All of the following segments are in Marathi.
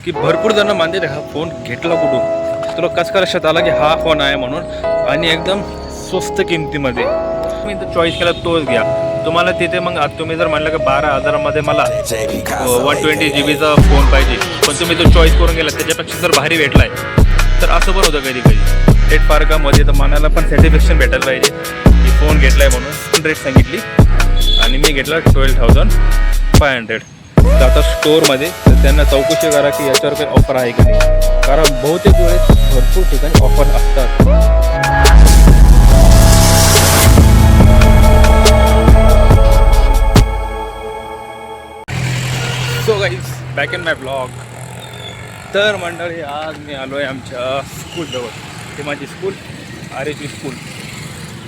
की भरपूर जण मानते हा फोन घेतला कुठून, तुला कसं काय लक्षात आला की हा फोन आहे म्हणून, आणि एकदम स्वस्त किमतीमध्ये मी तर चॉईस केला तोच घ्या. तुम्हाला तिथे मग तुम्ही जर म्हणलं की 12,000मध्ये मला 120 GB फोन पाहिजे, पण तुम्ही जो चॉईस करून गेला त्याच्यापेक्षा जर भारी भेटलाय तर असं पण होतं कधी कधी. रेट फारकामध्ये तर मनाला पण सॅटिस्फॅक्शन भेटायला पाहिजे की फोन घेतलाय म्हणून. रेट सांगितली आणि मी घेतला 12,500. जाता स्टोअरमध्ये तर त्यांना चौकशी करा की याच्यावर काही ऑफर आहे की नाही, कारण बहुतेक वेळेस भरपूर ठिकाणी ऑफर असतात. So guys, back in my blog. तर मंडळी, आज मी आलो आहे आमच्या स्कूलजवळ. ते माझी स्कूल RHV स्कूल.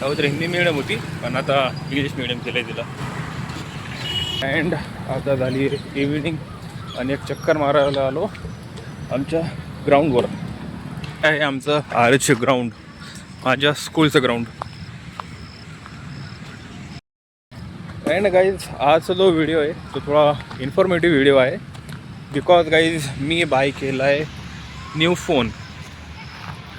अगोदर हिंदी मिडियम होती, पण आता इंग्लिश मिडियम केलं आहे तिला. अँड आता झाली इव्हिनिंग आणि एक चक्कर मारायला आलो आमच्या ग्राउंडवर. आहे आमचं RHV ग्राउंड, माझ्या स्कूलचं ग्राउंड. अँड गाईज, आजचा जो व्हिडिओ आहे तो थोडा इन्फॉर्मेटिव्ह व्हिडिओ आहे. बिकॉज गाईज, मी बाय केला आहे न्यू फोन.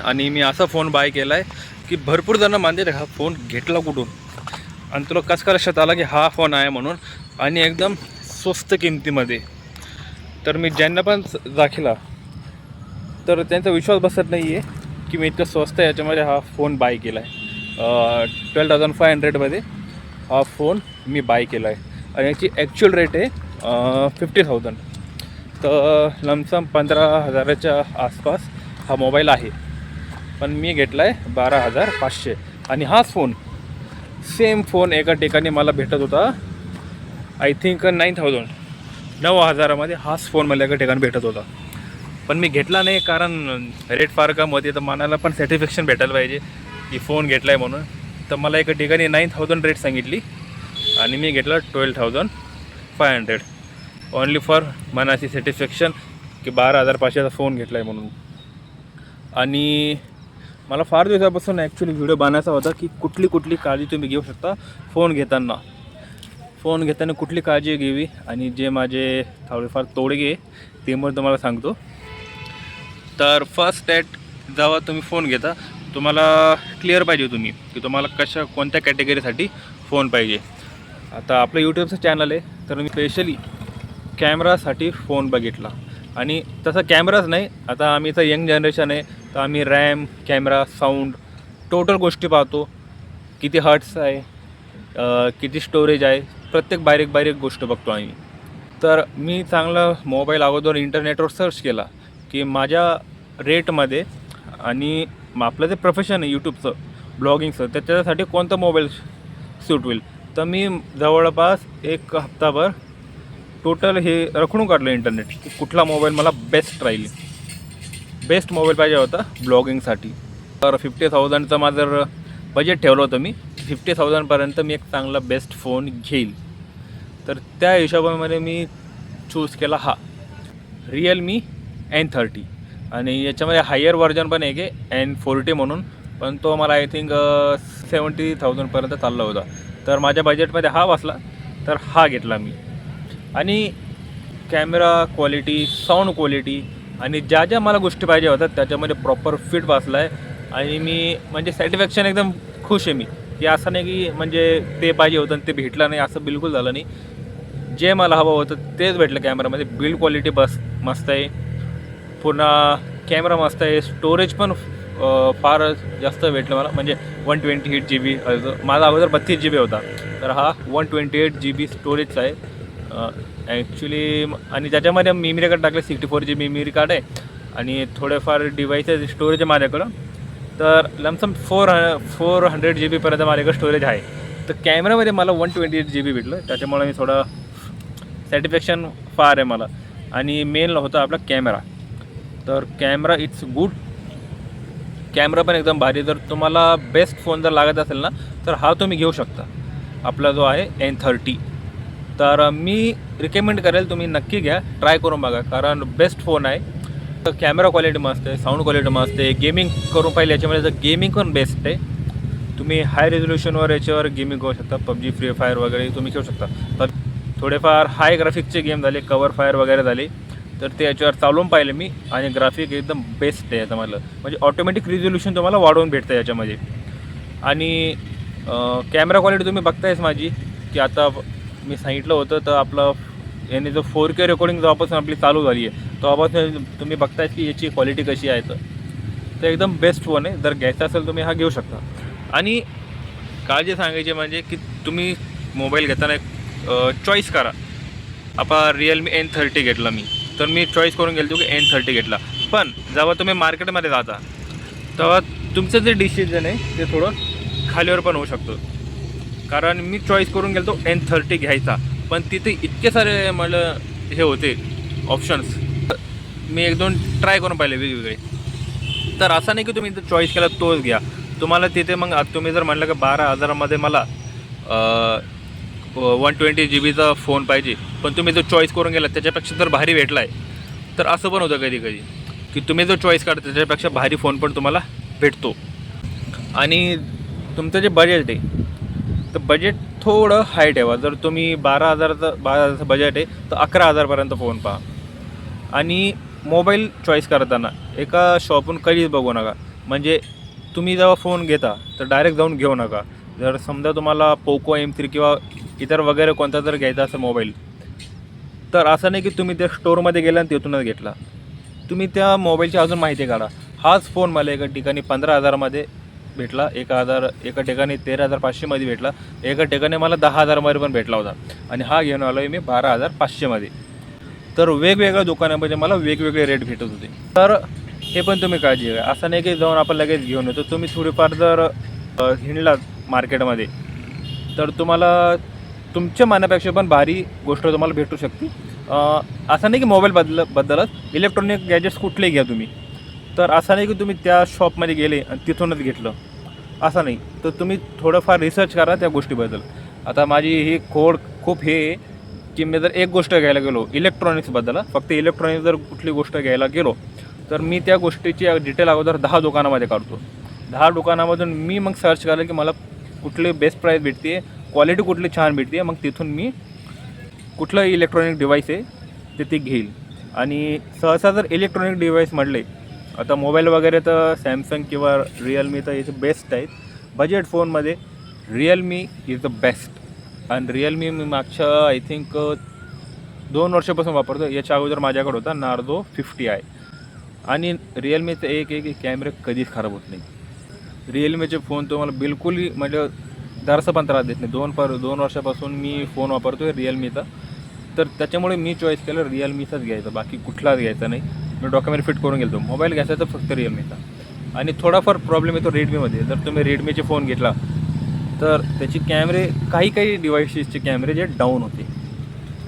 आणि मी असा फोन बाय केला आहे की भरपूर जण मानते हा फोन घेतला कुठून, आणि तुला कसं काय लक्षात आला की हा फोन आहे म्हणून, आणि एकदम स्वस्त किमतीमध्ये. तर मी ज्यांना पण दाखला तर त्यांचा विश्वास बसत नाही आहे की मी इतकं स्वस्त याच्यामध्ये हा फोन बाय केला आहे. 12,500मध्ये हा फोन मी बाय केला आहे. आणि याची ॲक्च्युअल रेट आहे 50,000. तर लमसम 15,000च्या आसपास हा मोबाईल आहे, पण मी घेतला आहे 12,500. आणि हाच फोन, सेम फोन एका ठिकाणी मला भेटत होता आय थिंक 9,000मध्ये हाच फोन मला एका ठिकाणी भेटत होता. पण मी घेतला नाही, कारण रेट फारकामध्ये तर मनाला पण सॅटिस्फॅक्शन भेटायला पाहिजे की फोन घेतला आहे म्हणून. तर मला एका ठिकाणी 9,000 रेट सांगितली आणि मी घेतला 12,500. ओनली फॉर मनाची सॅटिस्फॅक्शन की 12,500चा फोन घेतला आहे म्हणून. आणि मला फार दिवसापासून ॲक्च्युली व्हिडिओ बनवायचा होता की कुठली काळजी तुम्ही घेऊ शकता फोन घेताना कुठली काळजी घ्यावी, आणि जे माझे थोडेफार तोडगे ते मग तुम्हाला सांगतो. तर फर्स्ट जेव्हा तुम्ही फोन घेता तुम्हाला क्लिअर पाहिजे तुम्ही की तुम्हाला कोणत्या कॅटेगरीसाठी फोन पाहिजे. आता आपलं यूट्यूबचं चॅनल आहे, तर मी स्पेशली कॅमेरासाठी फोन बघितला. आणि तसं कॅमेराच नाही, आता आम्ही तर यंग जनरेशन आहे, तर आम्ही रॅम, कॅमेरा, साऊंड, टोटल गोष्टी पाहतो. किती हर्ट्स आहे, किती स्टोरेज आहे, प्रत्येक बारीक गोष्ट बघतो आम्ही. तर मी चांगला मोबाईल अगोदर इंटरनेटवर सर्च केला की माझ्या रेटमध्ये, आणि आपलं जे प्रोफेशन आहे यूट्यूबचं, ब्लॉगिंगचं, त्याच्यासाठी कोणता मोबाईल सूट होईल. तर मी जवळपास एक हप्ताभर टोटल हे रखडून काढलं इंटरनेट की कुठला मोबाईल मला बेस्ट मोबाईल पाहिजे होता ब्लॉगिंगसाठी. तर 50,000चं माझं बजेट ठेवलं होतं मी. 50,000पर्यंत मी एक चांगला बेस्ट फोन घेईल. तर त्या हिशोबामध्ये मी चूज केला हा Realme N30. आणि याच्यामध्ये हायर व्हर्जन पण आहे की N40 म्हणून, पण तो मला आय थिंक 70,000पर्यंत चालला होता. तर माझ्या बजेटमध्ये हा बसला, तर हा घेतला मी. आणि कॅमेरा क्वालिटी, साऊंड क्वालिटी आणि ज्या मला गोष्टी पाहिजे होत्या त्याच्यामध्ये प्रॉपर फिट बसला आहे. आणि मी म्हणजे सॅटिस्फॅक्शन एकदम खुश आहे मी, की असं नाही की म्हणजे ते पाहिजे होतं आणि ते भेटलं नाही, असं बिलकुल झालं नाही. जे मला हवं होतं तेच भेटलं. कॅमेरामध्ये बिल्ड क्वालिटी मस्त आहे, पुन्हा कॅमेरा मस्त आहे, स्टोरेज पण फार जास्त भेटलं मला, म्हणजे 128 GB. माझा अगोदर 32 GB होता, तर हा 128 GB स्टोरेजचा आहे ॲक्च्युली. आणि त्याच्यामध्ये मेमरी कार्ड टाकले, 64 GB मेमरी कार्ड आहे, आणि थोडेफार डिव्हाइसेस स्टोरेज आहे माझ्याकडं. तर लमसम 400 GBपर्यंत माझ्याकडे स्टोरेज आहे. तर कॅमेरामध्ये मला 128 GB भेटलं, त्याच्यामुळे मी थोडं सॅटिस्फॅक्शन फार आहे मला. आणि मेन होता आपला कॅमेरा. तर कॅमेरा इट्स गुड, कॅमेरा पण एकदम भारी. जर तुम्हाला बेस्ट फोन जर लागत असेल ना, तर हा तुम्ही घेऊ शकता, आपला जो आहे N30. तर मी रिकमेंड करेल तुम्ही नक्की घ्या, ट्राय करून बघा, कारण बेस्ट फोन आहे. तर कॅमेरा क्वालिटी मस्त आहे, साऊंड क्वालिटी मस्त आहे. गेमिंग करून पाहिजे याच्यामध्ये, तर गेमिंग पण बेस्ट आहे. तुम्ही हाय रेझोल्युशनवर याच्यावर गेमिंग करू शकता, PUBG, फ्री फायर वगैरे तुम्ही खेळू शकता. तर थोडेफार हाय ग्राफिक्सचे गेम झाले, कवर फायर वगैरे झाले, तर ते याच्यावर चालवून पाहिलं मी आणि ग्राफिक एकदम बेस्ट आहे याचं मला. म्हणजे ऑटोमॅटिक रिझोल्युशन तुम्हाला वाढवून भेटतं याच्यामध्ये. आणि कॅमेरा क्वालिटी तुम्ही बघतायच माझी की आता मी सांगितलं होतं तर आपलं याने जो 4K रेकॉर्डिंग जेव्हापासून आपली चालू झाली आहे तेव्हापासून तुम्ही बघताय की याची क्वालिटी कशी आहे. तर एकदम बेस्ट फोन आहे. जर घ्यायचा असेल तुम्ही हा घेऊ शकता. आणि काळजी सांगायची म्हणजे की तुम्ही मोबाईल घेताना एक चॉईस करा. आता Realme N30 घेतला मी, तर मी चॉईस करून गेलो की N30 घेतला. पण जेव्हा तुम्ही मार्केटमध्ये जाता तेव्हा तुमचं जे डिसिजन आहे ते थोडं खालीवर पण होऊ शकतं. कारण मी चॉईस करून गेलो N30 घ्यायचा, पण तिथे इतके सारे मला हे होते ऑप्शन्स, मी 1-2 ट्राय करून पाहिले वेगवेगळे. तर असं नाही की तुम्ही जर चॉईस केला तोच घ्या. तुम्हाला तिथे मग तुम्ही जर म्हणलं की 12,000मध्ये मला 120 GB फोन पाहिजे, पण तुम्ही जो चॉईस करून गेला त्याच्यापेक्षा जर भारी भेटला आहे, तर असं पण होतं कधी कधी की तुम्ही जो चॉईस करता त्याच्यापेक्षा भारी फोन पण तुम्हाला भेटतो. आणि तुमचं जे बजेट आहे तर बजेट थोडं हाय ठेवा. जर तुम्ही 12,000चं बजेट आहे तर 11,000पर्यंत फोन पहा. आणि मोबाईल चॉईस करताना एका शॉपहून कधीच बघू नका. म्हणजे तुम्ही जेव्हा फोन घेता तर डायरेक्ट जाऊन घेऊ नका. जर समजा तुम्हाला पोको M3 किंवा इतर वगैरे कोणता जर घ्यायचा असेल मोबाईल, तर असं नाही की तुम्ही त्या स्टोअरमध्ये गेला आणि तिथूनच घेतला. तुम्ही त्या मोबाईलची अजून माहिती काढा. हाच फोन मला एका ठिकाणी 15,000मध्ये भेटला, एका ठिकाणी 13,500मध्ये भेटला, एका ठिकाणी मला 10,000मध्ये पण भेटला होता. आणि हा घेऊन आलो आहे मी 12,500मध्ये. तर वेगवेगळ्या दुकानामध्ये मला वेगवेगळे रेट भेटत होते. तर हे पण तुम्ही काळजी घ्या. असं नाही की जाऊन आपण लगेच घेऊन येतो. तुम्ही थोडीफार जर हिंडलात मार्केटमध्ये तर तुम्हाला तुमच्या मनापेक्षा पण भारी गोष्ट तुम्हाला भेटू शकते. असं नाही की मोबाईल बद्दलच इलेक्ट्रॉनिक गॅजेट्स कुठलेही घ्या तुम्ही. तर असं नाही की तुम्ही त्या शॉपमध्ये गेले आणि तिथूनच घेतलं, असं नाही. तर तुम्ही थोडंफार रिसर्च करा त्या गोष्टीबद्दल. आता माझी ही खूप हे की मी जर एक गोष्ट घ्यायला गेलो इलेक्ट्रॉनिक्सबद्दल, फक्त इलेक्ट्रॉनिक्स जर कुठली गोष्ट घ्यायला गेलो तर मी त्या गोष्टीची डिटेल अगोदर 10 दुकानामध्ये काढतो. 10 दुकानामधून मी मग सर्च करेल की मला कुठली बेस्ट प्राईस भेटते, क्वालिटी कुठली छान भेटते, मग तिथून मी कुठलं इलेक्ट्रॉनिक डिव्हाइस आहे ते घेईल. आणि सहसा जर इलेक्ट्रॉनिक डिव्हाइस म्हटले, आता मोबाईल वगैरे तर सॅमसंग किंवा रिअलमी तर याचे बेस्ट आहेत. बजेट फोनमध्ये रिअलमी इज द बेस्ट. आणि रिअलमी मी मागच्या आय थिंक 2 वर्षापासून वापरतो. याच्या अगोदर माझ्याकडे होता नार्झो 50i. आणि रिअलमीचं एक कॅमेरे कधीच खराब होत नाही. रिअलमीचे फोन तुम्हाला बिलकुलही म्हणजे जरासं पण त्रास देत नाही. 2 वर्षापासून मी फोन वापरतो आहे रिअलमीचा. तर त्याच्यामुळे मी चॉईस केलं रिअलमीचाच घ्यायचा, बाकी कुठलाच घ्यायचा नाही. मी डॉक्युमेंट फिट करून गेलो. मोबाईल घ्यायचा तर फक्त रिअलमीचा. आणि थोडाफार प्रॉब्लेम येतो रेडमीमध्ये. जर तुम्ही रेडमीचे फोन घेतला तर त्याची कॅमेरे काही डिव्हाइसेसचे कॅमेरे जे डाऊन होते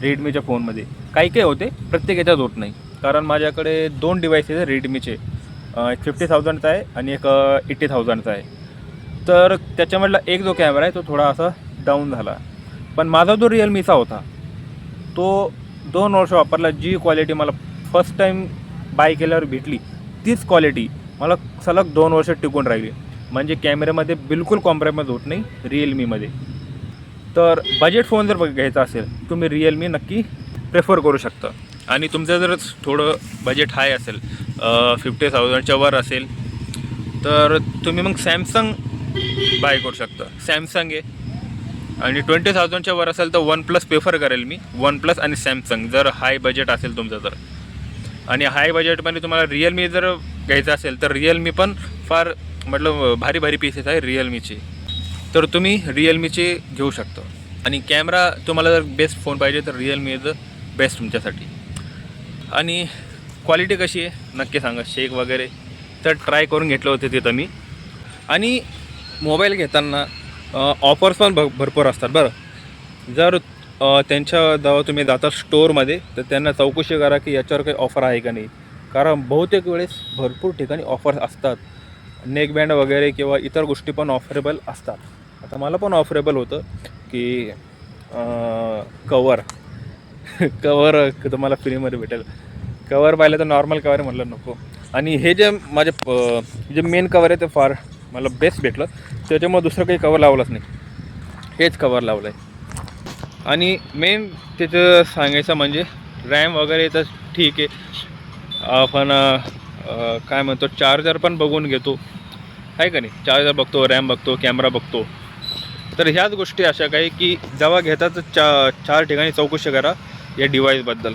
रेडमीच्या फोनमध्ये. काही होते, प्रत्येक याच्यात होत नाही. कारण माझ्याकडे 2 डिव्हाइसेस आहे रेडमीचे, एक 50,000चा आहे आणि एक 80,000चा आहे. तर त्याच्यामधला एक जो कॅमेरा आहे तो थोडा असा डाऊन झाला. पण माझा जो रिअलमीचा होता तो 2 वर्ष वापरला. जी क्वालिटी मला फर्स्ट टाईम बाय केल्यावर भेटली तीच क्वालिटी मला सलग 2 वर्ष टिकून राहिली. म्हणजे कॅमेऱ्यामध्ये बिलकुल कॉम्प्रोमाइज होत नाही रिअलमीमध्ये. तर बजेट फोन जर घ्यायचा असेल तुम्ही रिअलमी नक्की प्रेफर करू शकता. आणि तुमचं जर थोडं बजेट हाय असेल 50,000च्या वर असेल तर तुम्ही मग सॅमसंग बाय करू शकता. सॅमसंग आहे. आणि 20,000च्या वर असेल तर OnePlus प्रेफर करेल मी. OnePlus आणि सॅमसंग जर हाय बजेट असेल तुमचं तर. आणि हाय बजेटमध्ये तुम्हाला रिअलमी जर घ्यायचं असेल तर रिअलमी पण फार म्हटलं भारी पीसेस आहे रिअलमीचे. तर तुम्ही रिअलमीचे घेऊ शकता. आणि कॅमेरा तुम्हाला जर बेस्ट फोन पाहिजे तर रिअलमी इज द बेस्ट तुमच्यासाठी. आणि क्वालिटी कशी आहे नक्की सांगा. शेक वगैरे तर ट्राय करून घेतलं होते तिथं मी. आणि मोबाईल घेताना ऑफर्स पण भरपूर असतात बरं. जर त्यांच्या जेव्हा तुम्ही जाता स्टोअरमध्ये तर त्यांना चौकशी करा की याच्यावर काही ऑफर आहे का नाही. कारण बहुतेक वेळेस भरपूर ठिकाणी ऑफर्स असतात. नेकबँड वगैरे किंवा इतर गोष्टी पण ऑफरेबल असतात. आता मला पण ऑफरेबल होतं की कवर तुम्हाला फ्रीमध्ये भेटेल. कवर पाहिलं तर नॉर्मल कवर म्हटलं नको. आणि हे जे माझे जे मेन कवर आहे ते फार मला बेस्ट भेटलं. त्याच्यामुळे दुसरं काही कवर लावलंच नाही, हेच कवर लावलं आहे. आणि मेन त्याचं सांगायचं म्हणजे रॅम वगैरे तर ठीक आहे. आपण काय म्हणतो चार्जर पण बघून घेतो आहे का नाही. चार्जर बघतो, रॅम बघतो, कॅमेरा बघतो. तर ह्याच गोष्टी अशा काही की जेव्हा घेता तर चार ठिकाणी चौकशी करा या डिव्हाइसबद्दल.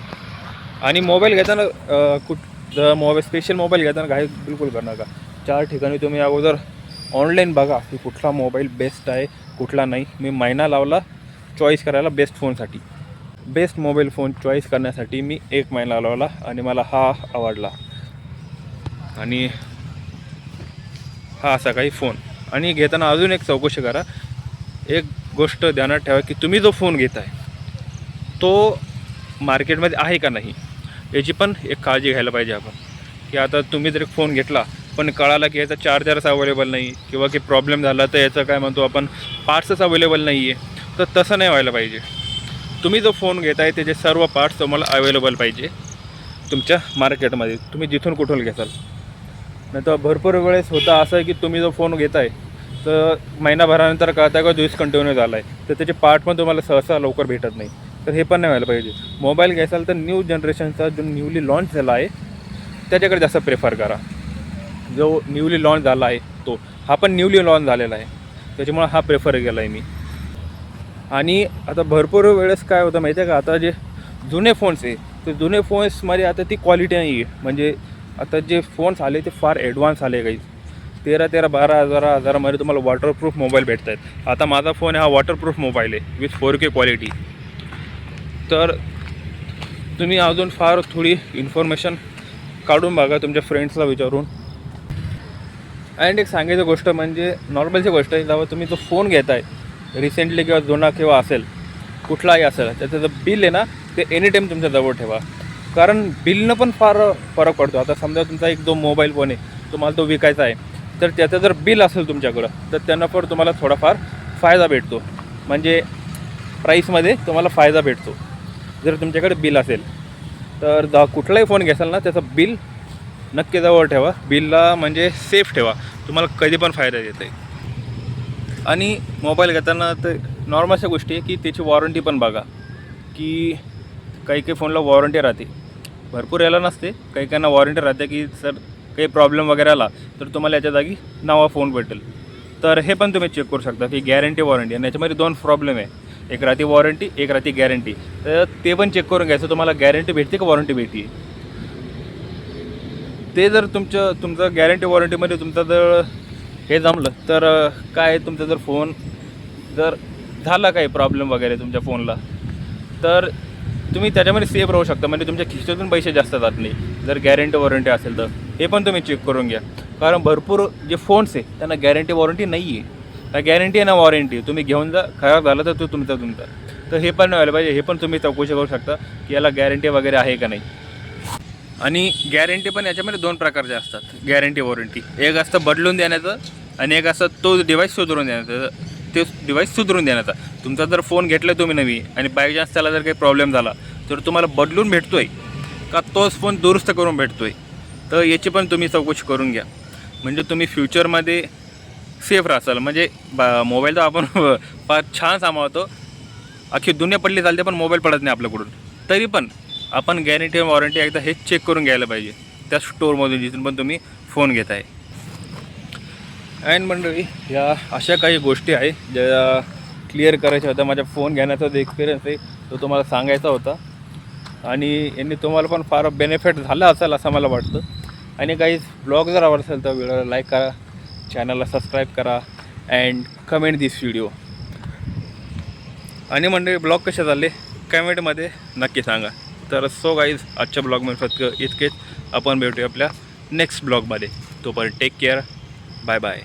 आणि मोबाईल घेताना मोबाईल स्पेशल मोबाईल घेताना घाई बिलकुल करू नका. 4 ठिकाणी तुम्ही अगोदर ऑनलाईन बघा की कुठला मोबाईल बेस्ट आहे कुठला नाही. मी महिना लावला चॉईस करायला बेस्ट फोनसाठी. बेस्ट मोबाईल फोन चॉईस करण्यासाठी मी 1 महिना लावला आणि मला हा आवडला. आणि हा असा काही फोन. आणि घेताना अजून एक चौकशी करा. एक गोष्ट ध्यानात ठेवा की तुम्ही जो फोन घेताय तो मार्केटमध्ये आहे का नाही याची पण एक काळजी घ्यायला पाहिजे आपण. की आता तुम्ही जर एक फोन घेतला पण कळाला की याचा चार्जरच अवेलेबल नाही किंवा की प्रॉब्लेम झाला तर याचं काय म्हणतो आपण पार्ट्सच अवेलेबल नाही आहे, तर तसं नाही व्हायला पाहिजे. तुम्ही जो फोन घेताय त्याचे सर्व पार्ट्स तुम्हाला अवेलेबल पाहिजे तुमच्या मार्केटमध्ये, तुम्ही जिथून कुठून घेताल. नाही तर भरपूर वेळेस होतं असं आहे की तुम्ही जो फोन घेताय तर महिनाभरानंतर कळता का डिस्कंटिन्यू झाला आहे, तर त्याचे पार्ट पण तुम्हाला सहसा लवकर भेटत नाही. तर हे पण नाही व्हायला पाहिजे. मोबाईल घ्यायचाल तर न्यू जनरेशनचा जो न्यूली लॉन्च झाला आहे त्याच्याकडे जास्त प्रेफर करा. जो न्यूली लॉन्च झाला आहे तो हा पण न्यूली लॉन्च झालेला आहे, त्याच्यामुळे हा प्रेफर केला आहे मी. आणि आता भरपूर वेळेस काय होतं माहिती आहे का, आता जे जुने फोन्स आहे ते जुने फोन्समध्ये आता ती क्वालिटी नाही आहे. म्हणजे आता जे फोन्स आले ते फार ॲडव्हान्स आले काही 13,000, 12,000, हजारामध्ये तुम्हाला वॉटरप्रूफ मोबाईल भेटत आहेत. आता माझा फोन हा वॉटरप्रूफ मोबाईल आहे विथ 4K क्वालिटी. तर तुम्ही अजून फार थोडी इन्फॉर्मेशन काढून बघा तुमच्या फ्रेंड्सला विचारून. अँड एक सांगायची गोष्ट म्हणजे नॉर्मलची गोष्ट आहे, जेव्हा तुम्ही जो फोन घेताय रिसेंटली किंवा जुना किंवा असेल कुठलाही असेल त्याचं जर बिल आहे ना ते एनी टाईम तुमच्याजवळ ठेवा. कारण बिलनं पण फार फरक पडतो. आता समजा तुमचा एक जो मोबाईल फोन आहे तुम्हाला तो विकायचा आहे, तर त्याचं जर बिल असेल तुमच्याकडं तर त्यांना पण तुम्हाला थोडाफार फायदा भेटतो. म्हणजे प्राईसमध्ये तुम्हाला फायदा भेटतो जर तुमच्याकडे बिल असेल. तर कुठलाही फोन घ्याल ना त्याचं बिल नक्की जवळ ठेवा. बिलला म्हणजे सेफ ठेवा, तुम्हाला कधी पण फायदा देत आहे. आणि मोबाईल घेताना तर नॉर्मलच्या गोष्टी आहे की त्याची वॉरंटी पण बघा. की काही काही फोनला वॉरंटी राहते, भरपूर याला नसते. काही काहींना वॉरंटी राहते की सर काही प्रॉब्लेम वगैरे आला तर तुम्हाला याच्या जागी नवा फोन भेटेल. तर हे पण तुम्ही चेक करू शकता की गॅरंटी वॉरंटी. आणि याच्यामध्ये 2 प्रॉब्लेम आहे, एक राहते वॉरंटी, एक राहते गॅरंटी. तर ते पण चेक करून घ्यायचं तुम्हाला गॅरंटी भेटते का वॉरंटी भेटते. ते जर तुमचं गॅरंटी वॉरंटीमध्ये तुमचं जर हे जमलं तर काय तुमचा जर फोन जर झाला काही प्रॉब्लेम वगैरे तुमच्या फोनला तर तुम्ही त्याच्यामध्ये सेफ राहू शकता. म्हणजे तुमच्या खिशातून पैसे जास्त जात नाही जर गॅरंटी वॉरंटी असेल तर. हे पण तुम्ही चेक करून घ्या. कारण भरपूर जे फोन्स आहे त्यांना गॅरंटी वॉरंटी नाही आहे. ना गॅरंटी आहे ना वॉरंटी. तुम्ही घेऊन जा, खराब झालं तर तो तुमचा. तर हे पण व्हायला पाहिजे. हे पण तुम्ही चौकशी करू शकता की याला गॅरंटी वगैरे आहे का नाही. आणि गॅरंटी पण याच्यामध्ये 2 प्रकारचे असतात गॅरंटी वॉरंटी. एक असतं बदलून देण्याचं आणि एक असं तो डिव्हाइस सुधारून देण्याचं. ते डिव्हाइस सुधारून देण्याचा. तुमचा जर फोन घेतला तुम्ही नवी आणि बाय चान्स त्याला जर काही प्रॉब्लेम झाला तर तुम्हाला बदलून भेटतो आहे का तोच फोन दुरुस्त करून भेटतो आहे. तर याची पण तुम्ही चौकशी करून घ्या. म्हणजे तुम्ही फ्युचरमध्ये सेफ राहाल. म्हणजे मोबाईल तर आपण फार छान सांभाळतो, अख्खी दुनिया पडली चालते पण मोबाईल पडत नाही आपल्याकडून. तरी पण आपण गॅरंटी वॉरंटी एकदा हे चेक करून घ्यायला पाहिजे त्या स्टोअरमधून जिथून पण तुम्ही फोन घेत आहे. अँड मंडळी या अशा काही गोष्टी आहे ज्या क्लिअर करायच्या होत्या. माझ्या फोन घेण्याचा जो एक्सपिरियन्स आहे तो तुम्हाला सांगायचा होता. आणि यांनी तुम्हाला पण फार बेनिफिट झाला असेल असं मला वाटतं. आणि काही ब्लॉग जर आवडत असेल तर व्हिडिओला लाईक करा, चॅनलला सबस्क्राईब करा अँड कमेंट दिस व्हिडिओ. आणि मंडळी ब्लॉग कसे झाले कमेंटमध्ये नक्की सांगा. तर सो गाईज आजच्या ब्लॉगमध्ये फक्त इतकेच. आपण भेटूया आपल्या नेक्स्ट ब्लॉगमध्ये. तोपर्यंत टेक केअर. Bye bye.